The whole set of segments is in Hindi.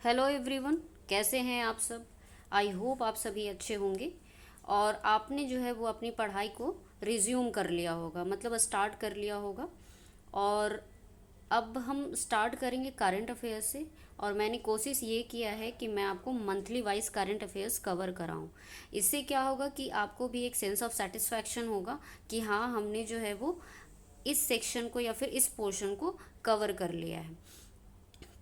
हेलो एवरीवन, कैसे हैं आप सब। आई होप आप सभी अच्छे होंगे। और आपने जो है वो अपनी पढ़ाई को रिज्यूम कर लिया होगा, मतलब स्टार्ट कर लिया होगा। और अब हम स्टार्ट करेंगे करंट अफेयर्स से। और मैंने कोशिश ये किया है कि मैं आपको monthly wise current affairs cover कराऊं। इससे क्या होगा कि आपको भी एक सेंस ऑफ सेटिस्फैक्शन होगा कि हाँ, हमने जो है वो इस सेक्शन को या फिर इस पोर्शन को कवर कर लिया है।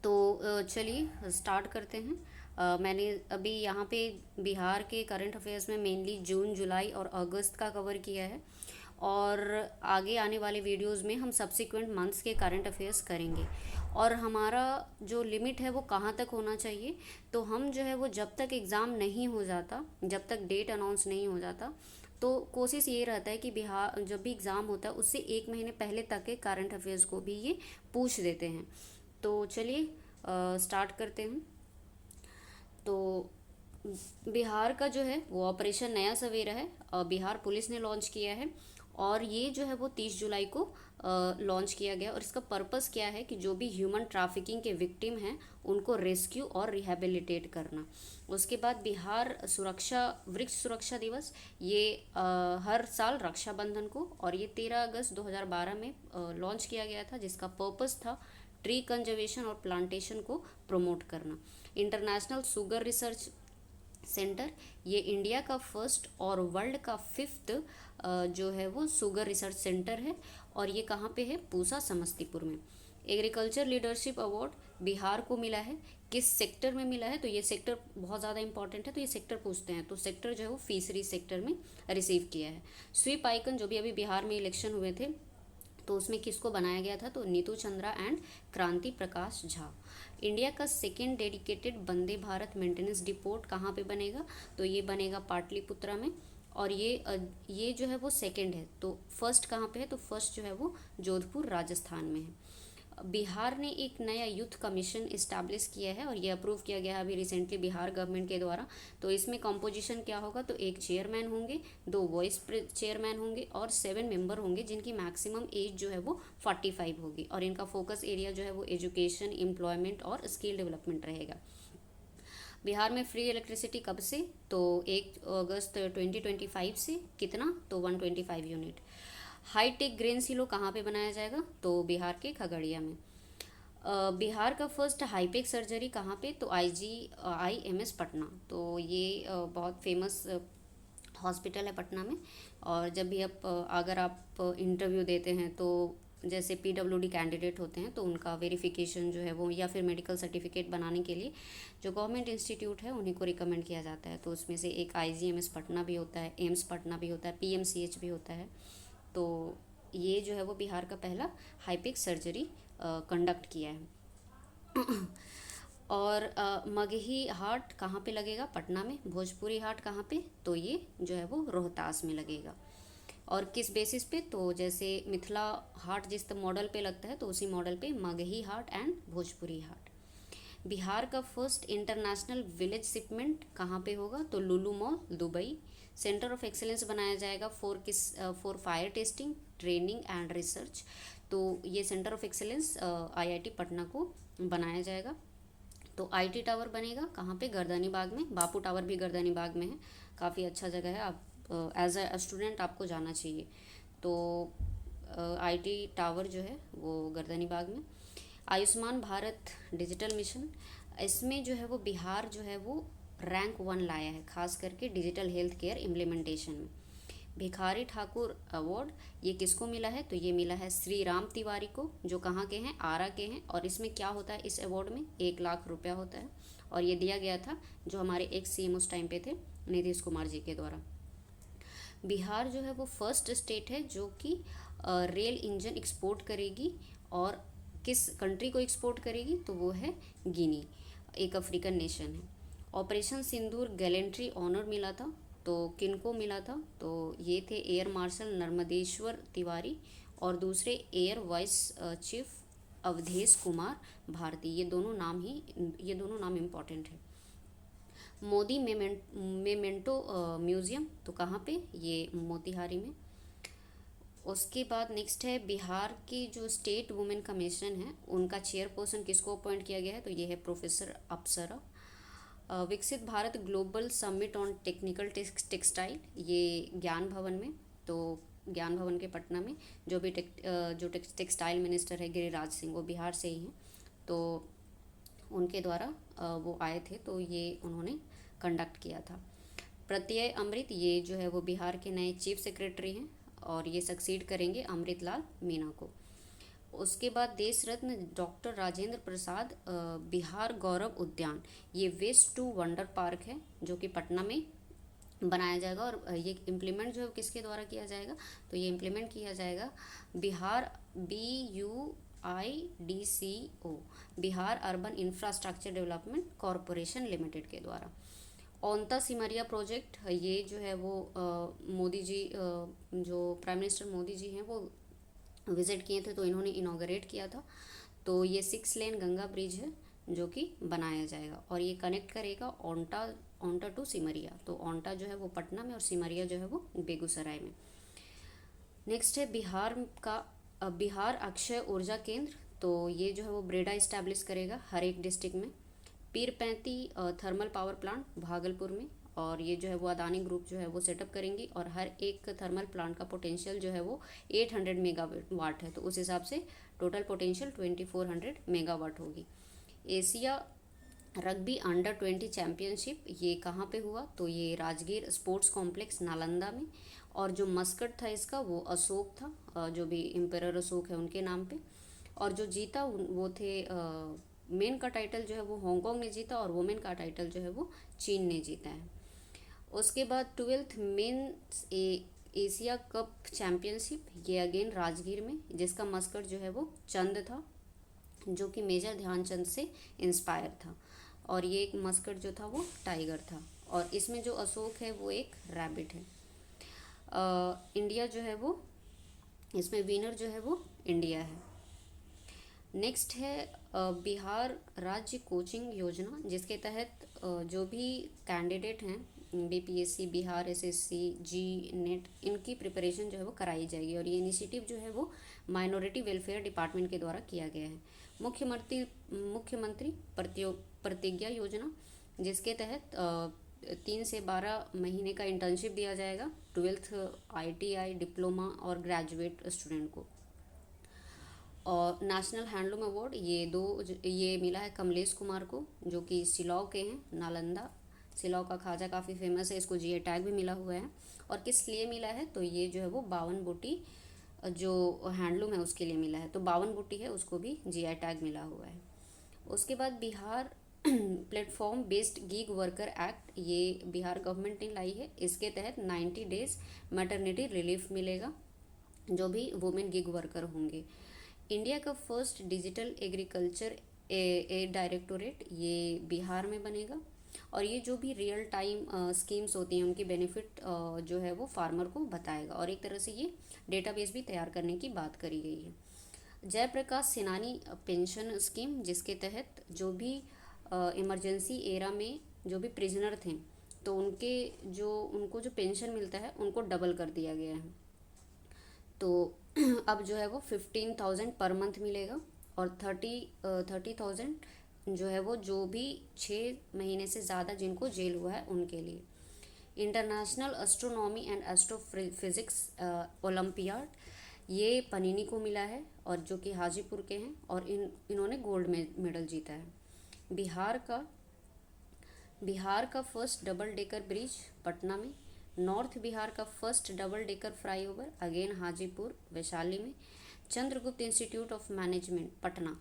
तो चलिए स्टार्ट करते हैं। मैंने अभी यहाँ पे बिहार के करंट अफेयर्स में मेनली जून, जुलाई और अगस्त का कवर किया है। और आगे आने वाले वीडियोस में हम सब्सिक्वेंट मंथ्स के करंट अफेयर्स करेंगे। और हमारा जो लिमिट है वो कहाँ तक होना चाहिए, तो हम जो है वो जब तक एग्ज़ाम नहीं हो जाता, जब तक डेट अनाउंस नहीं हो जाता, तो कोशिश ये रहता है कि बिहार जब भी एग्ज़ाम होता है उससे एक महीने पहले तक के करंट अफेयर्स को भी ये पूछ देते हैं। तो चलिए स्टार्ट करते हैं। तो बिहार का जो है वो ऑपरेशन नया सवेरा है, बिहार पुलिस ने लॉन्च किया है। और ये जो है वो 30 जुलाई को लॉन्च किया गया। और इसका पर्पस क्या है कि जो भी ह्यूमन ट्रैफिकिंग के विक्टिम हैं उनको रेस्क्यू और रिहेबिलिटेट करना। उसके बाद बिहार सुरक्षा वृक्ष सुरक्षा दिवस, ये हर साल रक्षाबंधन को, और ये 13 अगस्त 2012 में लॉन्च किया गया था, जिसका पर्पस था ट्री कंजर्वेशन और प्लांटेशन को प्रमोट करना। इंटरनेशनल शुगर रिसर्च सेंटर, ये इंडिया का फर्स्ट और वर्ल्ड का फिफ्थ जो है वो शुगर रिसर्च सेंटर है। और ये कहाँ पे है? पूसा, समस्तीपुर में। एग्रीकल्चर लीडरशिप अवार्ड बिहार को मिला है। किस सेक्टर में मिला है? तो ये सेक्टर बहुत ज़्यादा इंपॉर्टेंट है, तो ये सेक्टर पूछते हैं। तो सेक्टर जो है वो फिशरी सेक्टर में रिसीव किया है। स्वीप आइकन, जो भी अभी बिहार में इलेक्शन हुए थे, तो उसमें किसको बनाया गया था? तो नीतू चंद्रा एंड क्रांति प्रकाश झा। इंडिया का second dedicated Vande Bharat maintenance depot कहाँ पे बनेगा? तो ये बनेगा पाटलिपुत्रा में। और ये जो है वो सेकेंड है। तो फर्स्ट कहाँ पे है? तो फर्स्ट जो है वो जोधपुर, राजस्थान में है। बिहार ने एक नया यूथ कमीशन इस्टेब्लिश किया है, और ये अप्रूव किया गया है अभी रिसेंटली बिहार गवर्नमेंट के द्वारा। तो इसमें कंपोजिशन क्या होगा? तो एक चेयरमैन होंगे, दो वाइस चेयरमैन होंगे और 7 मेंबर होंगे, जिनकी मैक्सिमम एज जो है वो 45 होगी। और इनका फोकस एरिया जो है वो एजुकेशन, एम्प्लॉयमेंट और स्किल डेवलपमेंट रहेगा। बिहार में फ्री इलेक्ट्रिसिटी कब से? तो 1 अगस्त 2025 से। कितना? तो 125 यूनिट। हाईटेक ग्रेन सिलो कहाँ पे बनाया जाएगा? तो बिहार के खगड़िया में। बिहार का फर्स्ट हाईपेक सर्जरी कहाँ पे? तो IGIMS पटना। तो ये बहुत फेमस हॉस्पिटल है पटना में। और जब भी अगर आप इंटरव्यू देते हैं, तो जैसे PWD कैंडिडेट होते हैं, तो उनका वेरिफिकेशन जो है वो, या फिर मेडिकल सर्टिफिकेट बनाने के लिए जो गवर्नमेंट इंस्टीट्यूट है उन्हीं को रिकमेंड किया जाता है। तो उसमें से एक IGMS पटना भी होता है, एम्स पटना भी होता है, PMCH भी होता है। तो ये जो है वो बिहार का पहला हाईपेक सर्जरी कंडक्ट किया है। और मगही हाट कहाँ पे लगेगा? पटना में। भोजपुरी हाट कहाँ पे? तो ये जो है वो रोहतास में लगेगा। और किस बेसिस पे? तो जैसे मिथिला हाट जिस मॉडल पे लगता है, तो उसी मॉडल पे मगही हाट एंड भोजपुरी हाट। बिहार का फर्स्ट इंटरनेशनल विलेज शिपमेंट कहाँ पे होगा? तो Lulu mall, Dubai. Centre of excellence बनाया जाएगा for fire testing, training and research. तो ये centre of excellence IIT Patna को बनाया जाएगा। तो IT टावर बनेगा कहाँ पे? गर्दनी बाग में। बापू टावर भी गर्दनी बाग में है, काफ़ी अच्छा जगह है। आप एज अ स्टूडेंट आपको जाना चाहिए। तो IT टावर जो है वो गर्दनी बाग में। आयुष्मान भारत डिजिटल मिशन, इसमें जो है वो बिहार जो है वो रैंक 1 लाया है, खास करके डिजिटल हेल्थ केयर इम्प्लीमेंटेशन में। भिखारी ठाकुर अवार्ड, ये किसको मिला है? तो ये मिला है श्री राम तिवारी को, जो कहाँ के हैं? आरा के हैं। और इसमें क्या होता है? इस अवार्ड में 1 लाख रुपया होता है। और ये दिया गया था जो हमारे एक्स CM उस टाइम पे थे, नीतीश कुमार जी के द्वारा। बिहार जो है वो फर्स्ट स्टेट है जो कि रेल इंजन एक्सपोर्ट करेगी। और किस कंट्री को एक्सपोर्ट करेगी? तो वो है गिनी, एक अफ्रीकन नेशन है। ऑपरेशन सिंदूर गैलेंट्री ऑनर मिला था, तो किनको मिला था? तो ये थे एयर मार्शल नर्मदेश्वर तिवारी और दूसरे air vice chief Awadhesh Kumar Bharti. ये दोनों नाम इम्पॉर्टेंट है। मोदी मेमेंटो म्यूजियम, तो कहाँ पे? ये मोतिहारी में। उसके बाद नेक्स्ट है बिहार की जो स्टेट वुमेन कमीशन है उनका चेयरपर्सन किसको अपॉइंट किया गया है, तो ये है प्रोफेसर अप्सरा। विकसित Bharat global summit on technical textile, ये ज्ञान भवन में, तो ज्ञान भवन के पटना में जो भी जो टेक्सटाइल मिनिस्टर है गिरिराज सिंह, वो बिहार से ही हैं, तो उनके द्वारा वो आए थे, तो ये उन्होंने कंडक्ट किया था। प्रत्यय अमृत, ये जो है वो बिहार के नए चीफ सेक्रेटरी हैं और ये सक्सीड करेंगे अमृत लाल मीना को। उसके बाद देश रत्न डॉक्टर राजेंद्र प्रसाद बिहार गौरव उद्यान, ये वेस्ट टू वंडर पार्क है जो कि पटना में बनाया जाएगा। और ये इम्प्लीमेंट जो है किसके द्वारा किया जाएगा, तो ये इम्प्लीमेंट किया जाएगा Bihar BUIDCO, Bihar urban infrastructure development corporation limited के द्वारा। ओंता सिमरिया प्रोजेक्ट, ये जो है वो मोदी जी, जो प्राइम मिनिस्टर मोदी जी हैं वो विज़िट किए थे, तो इन्होंने इनॉग्रेट किया था। तो ये 6 लेन गंगा ब्रिज है जो कि बनाया जाएगा और ये कनेक्ट करेगा ओंटा टू सिमरिया। तो ओंटा जो है वो पटना में और सिमरिया जो है वो बेगूसराय में। नेक्स्ट है बिहार का बिहार अक्षय ऊर्जा केंद्र, तो ये जो है वो ब्रेडा इस्टेब्लिश करेगा हर एक डिस्ट्रिक्ट में। Pirpainti thermal power plant Bhagalpur में, और ये जो है वो अदानी ग्रुप जो है वो सेटअप करेंगी और हर एक थर्मल प्लांट का पोटेंशियल जो है वो 800 मेगावाट है, तो उस हिसाब से टोटल पोटेंशियल 2400 मेगावाट होगी। एशिया रग्बी अंडर 20 चैम्पियनशिप, ये कहाँ पे हुआ, तो ये राजगीर स्पोर्ट्स कॉम्प्लेक्स नालंदा में। और जो मस्कट था इसका वो अशोक था, जो भी एम्परर अशोक है उनके नाम पे। और जो जीता वो थे, मेन का टाइटल जो है वो हांगकांग ने जीता और वुमेन का टाइटल जो है वो चीन ने जीता है। उसके बाद 12th men's Asia cup championship, ये अगेन राजगीर में, जिसका मस्कट जो है वो चंद था जो कि मेजर ध्यानचंद से इंस्पायर था। और ये एक मस्कट जो था वो टाइगर था और इसमें जो अशोक है वो एक रैबिट है। इंडिया जो है वो इसमें विनर जो है वो इंडिया है। नेक्स्ट है बिहार राज्य कोचिंग योजना, जिसके तहत जो भी कैंडिडेट हैं BPSC, बिहार SSC, जी नेट, इनकी प्रिपरेशन जो है वो कराई जाएगी और ये इनिशिएटिव जो है वो माइनॉरिटी वेलफेयर डिपार्टमेंट के द्वारा किया गया है। मुख्यमंत्री प्रतिज्ञा योजना, जिसके तहत 3 से 12 महीने का इंटर्नशिप दिया जाएगा 12th ITI डिप्लोमा और ग्रेजुएट स्टूडेंट को। और नेशनल हैंडलूम अवार्ड, ये मिला है कमलेश कुमार को जो कि सिलाव के हैं, नालंदा। सिलाव का खाजा काफ़ी फेमस है, इसको GI टैग भी मिला हुआ है। और किस लिए मिला है, तो ये जो है वो 52 बूटी जो हैंडलूम है उसके लिए मिला है, तो 52 बूटी है उसको भी GI टैग मिला हुआ है। उसके बाद Bihar platform based gig worker act, ये बिहार गवर्नमेंट ने लाई है। इसके तहत 90 डेज मैटरनिटी रिलीफ मिलेगा जो भी वुमेन गिग वर्कर होंगे। इंडिया का फर्स्ट डिजिटल एग्रीकल्चर डायरेक्टोरेट, ये बिहार में बनेगा और ये जो भी रियल टाइम स्कीम्स होती हैं उनकी बेनिफिट जो है वो फार्मर को बताएगा और एक तरह से ये डेटाबेस भी तैयार करने की बात करी गई है। जयप्रकाश सेनानी पेंशन स्कीम, जिसके तहत जो भी इमरजेंसी एरा में जो भी प्रिजनर थे तो उनको जो पेंशन मिलता है उनको डबल कर दिया गया है। तो अब जो है वो 15,000 पर मंथ मिलेगा और 30,000 जो है वो जो भी 6 महीने से ज़्यादा जिनको जेल हुआ है उनके लिए। International astronomy and astrophysics olympiad, ये पनीनी को मिला है और जो कि हाजीपुर के हैं और इन्होंने गोल्ड मेडल जीता है। बिहार का first double decker bridge Patna में। नॉर्थ बिहार का first double decker flyover again Hajipur Vaishali में। Chandragupta institute of management Patna,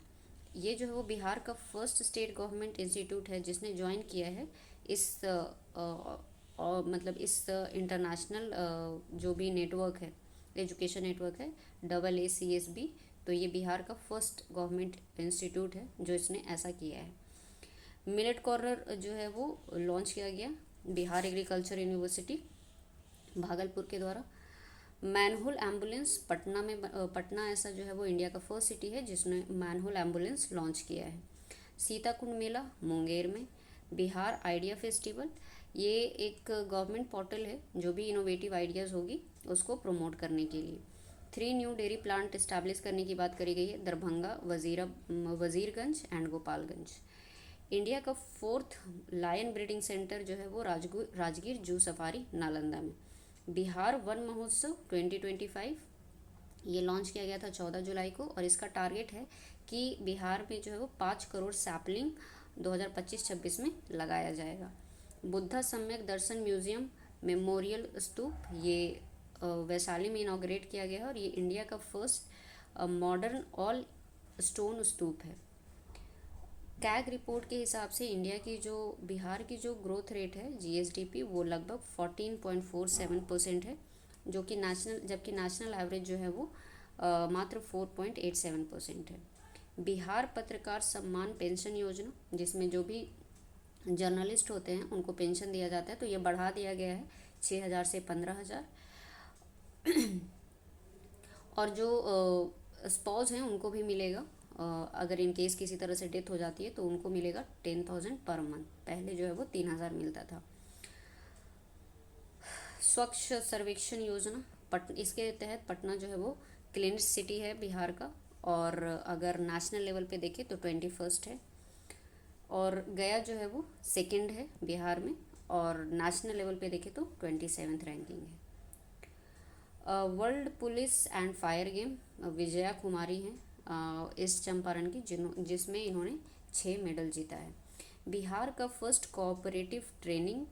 ये जो है वो बिहार का फर्स्ट स्टेट गवर्नमेंट इंस्टीट्यूट है जिसने ज्वाइन किया है इस मतलब इस इंटरनेशनल जो भी नेटवर्क है, एजुकेशन नेटवर्क है AACSB, तो ये बिहार का फर्स्ट गवर्नमेंट इंस्टीट्यूट है जो इसने ऐसा किया है। मिलेट कॉर्नर जो है वो लॉन्च किया गया बिहार एग्रीकल्चर यूनिवर्सिटी भागलपुर के द्वारा। मैनहोल एम्बुलेंस पटना ऐसा जो है वो इंडिया का फर्स्ट सिटी है जिसने मैनहोल एम्बुलेंस लॉन्च किया है। सीताकुंड मेला मुंगेर में। बिहार आइडिया फेस्टिवल, ये एक गवर्नमेंट पोर्टल है जो भी इनोवेटिव आइडियाज़ होगी उसको प्रमोट करने के लिए। 3 न्यू डेयरी प्लांट इस्टेब्लिश करने की बात करी गई है, दरभंगा, वजीरगंज एंड गोपालगंज। इंडिया का 4th लायन ब्रीडिंग सेंटर जो है वो राजगीर जू सफारी नालंदा में। बिहार वन महोत्सव 2025 ये लॉन्च किया गया था 14 जुलाई को, और इसका टारगेट है कि बिहार में जो है वो 5 करोड़ सैपलिंग 2025-26 में लगाया जाएगा। बुद्धा सम्यक दर्शन म्यूजियम मेमोरियल स्तूप ये वैशाली में इनॉग्रेट किया गया है, और ये इंडिया का फर्स्ट मॉडर्न ऑल स्टोन स्तूप है। कैग रिपोर्ट के हिसाब से इंडिया की जो बिहार की जो ग्रोथ रेट है जीएसडीपी वो लगभग 14.47% है, जो कि जबकि नेशनल एवरेज जो है वो मात्र 4.87% है। बिहार पत्रकार सम्मान पेंशन योजना, जिसमें जो भी जर्नलिस्ट होते हैं उनको पेंशन दिया जाता है, तो ये बढ़ा दिया गया है 6,000 से 15,000। और जो स्पाउस हैं उनको भी मिलेगा, अगर इन केस किसी तरह से डेथ हो जाती है तो उनको मिलेगा 10,000 पर मंथ। पहले जो है वो 3,000 मिलता था। स्वच्छ सर्वेक्षण योजना इसके तहत पटना जो है वो क्लीन सिटी है बिहार का, और अगर नेशनल लेवल पे देखें तो 21st है, और गया जो है वो 2nd है बिहार में, और नेशनल लेवल पे देखें तो 27th रैंकिंग है। World police and fire game Vijaya Kumari हैं ईस्ट चंपारण की, जिसमें इन्होंने 6 मेडल जीता है। बिहार का first cooperative training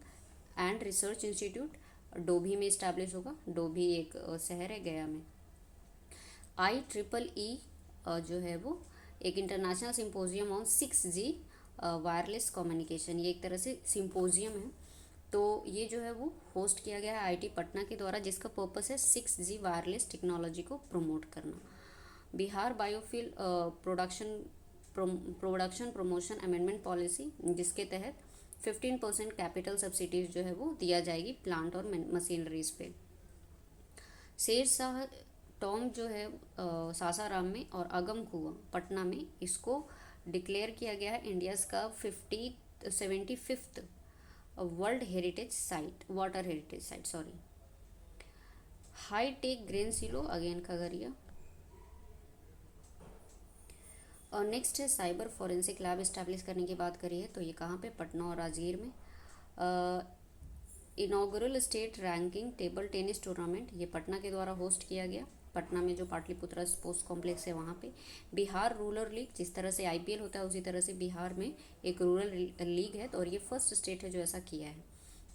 and research institute Dobhi में इस्टेब्लिश होगा। डोभी एक शहर है गया में। IEEE जो है वो एक international symposium on 6G wireless communication, ये एक तरह से सिंपोजियम है, तो ये जो है वो होस्ट किया गया है आईटी पटना के द्वारा, जिसका पर्पस है 6G वायरलेस टेक्नोलॉजी को प्रमोट करना। Bihar biofuel production promotion amendment policy, जिसके तहत 15% कैपिटल सब्सिडीज जो है वो दिया जाएगी प्लांट और मशीनरीज पे। शेरशाह टॉम जो है सासाराम में, और अगम कुआं पटना में, इसको डिक्लेयर किया गया है इंडियाज़ का 75th world heritage site, water heritage site sorry. High tech grain silo again Khagaria. और नेक्स्ट है साइबर फॉरेंसिक लैब इस्टेब्लिश करने की बात करी है, तो ये कहाँ पे, पटना और राजगीर में। Inaugural state ranking table tennis tournament ये पटना के द्वारा होस्ट किया गया, पटना में जो पाटलिपुत्रा स्पोर्ट्स कॉम्प्लेक्स है वहाँ पे। बिहार रूरल लीग, जिस तरह से आईपीएल होता है उसी तरह से बिहार में एक रूरल लीग है, तो और ये फर्स्ट स्टेट है जो ऐसा किया है।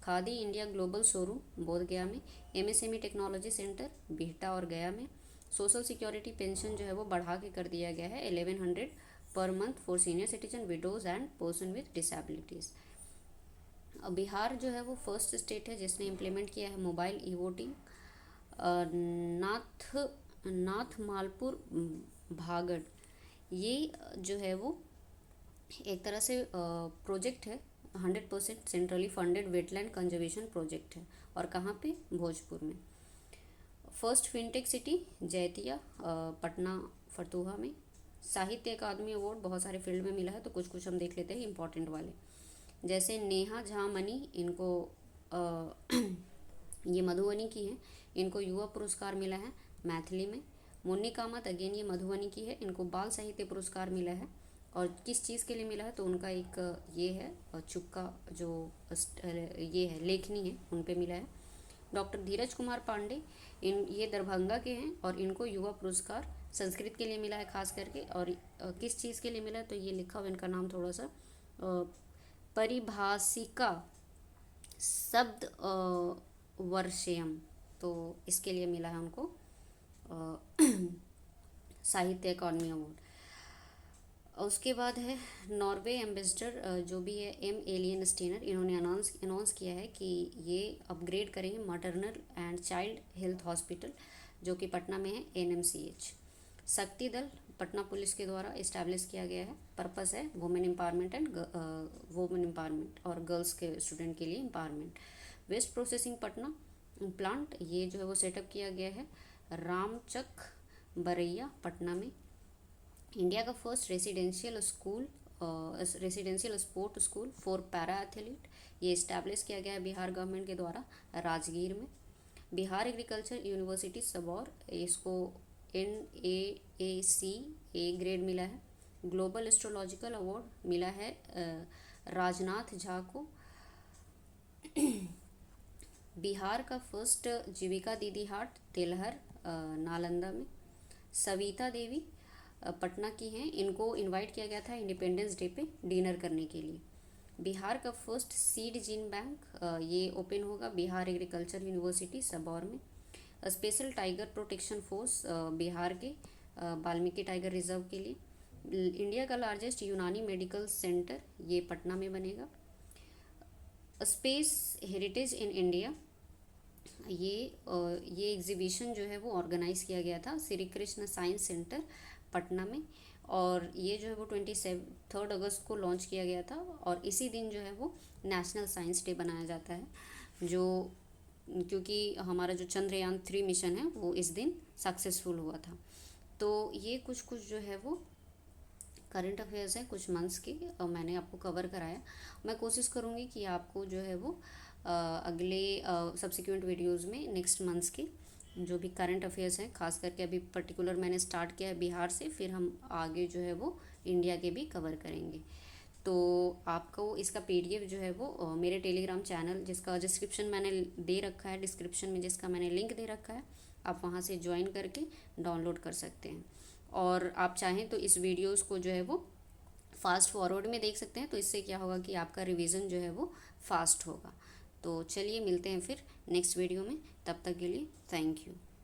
Khadi India global showroom Bodhgaya में। एमएसएमई टेक्नोलॉजी सेंटर बिहटा और गया में। सोशल सिक्योरिटी पेंशन जो है वो बढ़ा के कर दिया गया है 1100 per month for senior citizen, widows and person with disabilities. Bihar जो है वो फर्स्ट स्टेट है जिसने इम्प्लीमेंट किया है मोबाइल ई वोटिंग। नाथ मालपुर भागड़, ये जो है वो एक तरह से प्रोजेक्ट है 100% centrally funded wetland conservation project है, और कहाँ पे, भोजपुर में। First fintech city Jaitiya Patna Fatuha में। साहित्य अकादमी अवार्ड बहुत सारे फील्ड में मिला है, तो कुछ कुछ हम देख लेते हैं इंपॉर्टेंट वाले, जैसे नेहा झा मनी, इनको ये मधुबनी की है, इनको युवा पुरस्कार मिला है मैथिली में। मुन्नी कामत अगेन ये मधुबनी की है, इनको बाल साहित्य पुरस्कार मिला है, और किस चीज़ के लिए मिला है, तो उनका एक ये है चुक्का जो ये है लेखनी है, उन पे मिला है। डॉक्टर धीरज कुमार पांडे, ये दरभंगा के हैं, और इनको युवा पुरस्कार संस्कृत के लिए मिला है खास करके, और किस चीज़ के लिए मिला है, तो ये लिखा हुआ इनका नाम थोड़ा सा परिभाषिका शब्द वर्षयम, तो इसके लिए मिला है उनको साहित्य अकादमी अवार्ड। उसके बाद है नॉर्वे एम्बेसडर जो भी है एलियन स्टेनर, इन्होंने अनाउंस किया है कि ये अपग्रेड करेंगे maternal and child health hospital जो कि पटना में है NMCH। शक्ति दल पटना पुलिस के द्वारा इस्टेब्लिश किया गया है, पर्पस है वुमेन एम्पावरमेंट और गर्ल्स के स्टूडेंट के लिए empowerment. Waste processing Patna plant ये जो है वो सेटअप किया गया है रामचक बरैया पटना में। इंडिया का first residential sport school for para athlete ये इस्टेब्लिश किया गया है बिहार गवर्नमेंट के द्वारा राजगीर में। बिहार एग्रीकल्चर यूनिवर्सिटी सबौर, इसको NAAC A ग्रेड मिला है। ग्लोबल एस्ट्रोलॉजिकल अवार्ड मिला है राजनाथ झा को। बिहार का फर्स्ट जीविका दीदी हाट तेलहर नालंदा में। सविता देवी पटना की हैं, इनको इनवाइट किया गया था इंडिपेंडेंस डे पे डिनर करने के लिए। बिहार का फर्स्ट सीड जीन बैंक ये ओपन होगा बिहार एग्रीकल्चर यूनिवर्सिटी सबौर में। Special tiger protection force Bihar के वाल्मीकि टाइगर रिजर्व के लिए। इंडिया का लार्जेस्ट यूनानी मेडिकल सेंटर ये पटना में बनेगा। स्पेस हेरिटेज इन इंडिया, ये एग्जीबिशन जो है वो ऑर्गेनाइज़ किया गया था श्री कृष्ण साइंस सेंटर पटना में, और ये जो है वो 23 अगस्त को लॉन्च किया गया था, और इसी दिन जो है वो नेशनल साइंस डे बनाया जाता है, जो क्योंकि हमारा जो चंद्रयान 3 मिशन है वो इस दिन सक्सेसफुल हुआ था। तो ये कुछ कुछ जो है वो करंट अफेयर्स हैं कुछ मंथ्स के, और मैंने आपको कवर कराया। मैं कोशिश करूँगी कि आपको जो है वो अगले सब्सिक्वेंट वीडियोज़ में नेक्स्ट मंथ्स के जो भी करंट अफेयर्स हैं, खास करके अभी पर्टिकुलर मैंने स्टार्ट किया है बिहार से, फिर हम आगे जो है वो इंडिया के भी कवर करेंगे। तो आपको इसका PDF जो है वो मेरे टेलीग्राम चैनल, जिसका डिस्क्रिप्शन मैंने दे रखा है, डिस्क्रिप्शन में जिसका मैंने लिंक दे रखा है, आप वहाँ से ज्वाइन करके डाउनलोड कर सकते हैं। और आप चाहें तो इस वीडियोस को जो है वो फास्ट फॉरवर्ड में देख सकते हैं, तो इससे क्या होगा कि आपका रिवीजन जो है वो फास्ट होगा। तो चलिए मिलते हैं फिर नेक्स्ट वीडियो में, तब तक के लिए थैंक यू।